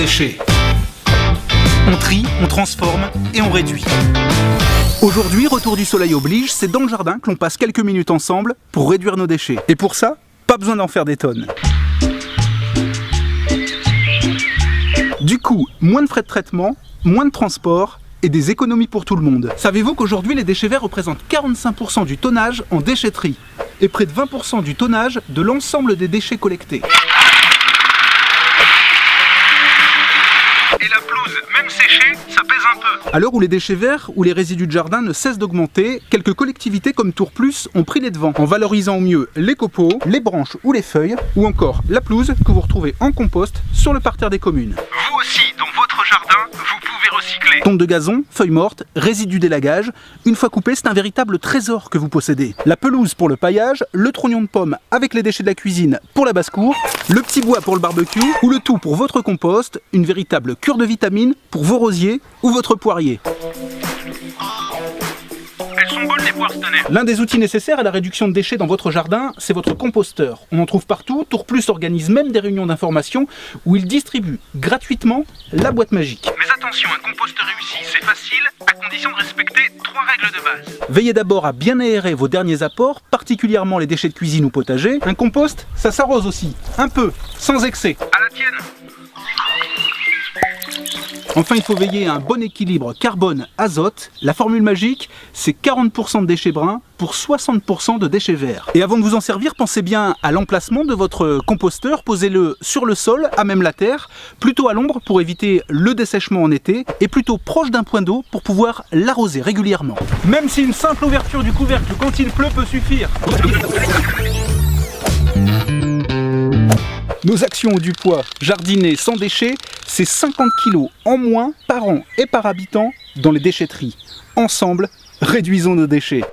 déchets. On trie, on transforme et on réduit. Aujourd'hui, Retour du Soleil oblige, c'est dans le jardin que l'on passe quelques minutes ensemble pour réduire nos déchets. Et pour ça, pas besoin d'en faire des tonnes. Du coup, moins de frais de traitement, moins de transport et des économies pour tout le monde. Savez-vous qu'aujourd'hui, les déchets verts représentent 45% du tonnage en déchetterie et près de 20% du tonnage de l'ensemble des déchets collectés. Et la pelouse, même séchée, ça pèse un peu. À l'heure où les déchets verts ou les résidus de jardin ne cessent d'augmenter, quelques collectivités comme Tours Plus ont pris les devants en valorisant au mieux les copeaux, les branches ou les feuilles, ou encore la pelouse que vous retrouvez en compost sur le parterre des communes. Vous aussi, dans votre jardin, vous pouvez recycler. Tonte de gazon, feuilles mortes, résidus d'élagage, une fois coupé, c'est un véritable trésor que vous possédez. La pelouse pour le paillage, le trognon de pomme avec les déchets de la cuisine pour la basse-cour, le petit bois pour le barbecue, ou le tout pour votre compost, une véritable cure de vitamines pour vos rosiers ou votre poirier. Elles sont bonnes les poires cette année. L'un des outils nécessaires à la réduction de déchets dans votre jardin, c'est votre composteur. On en trouve partout, Tours Plus organise même des réunions d'information où il distribue gratuitement la boîte magique. Mais attention, un compost réussi, c'est facile, à condition de respecter 3 règles de base. Veillez d'abord à bien aérer vos derniers apports, particulièrement les déchets de cuisine ou potager. Un compost, ça s'arrose aussi, un peu, sans excès. À la tienne. Enfin, il faut veiller à un bon équilibre carbone-azote. La formule magique, c'est 40% de déchets bruns pour 60% de déchets verts. Et avant de vous en servir, pensez bien à l'emplacement de votre composteur. Posez-le sur le sol, à même la terre, plutôt à l'ombre pour éviter le dessèchement en été, et plutôt proche d'un point d'eau pour pouvoir l'arroser régulièrement. Même si une simple ouverture du couvercle quand il pleut peut suffire. Nos actions ont du poids. Jardiner sans déchets, c'est 50 kg en moins par an et par habitant dans les déchetteries. Ensemble, réduisons nos déchets.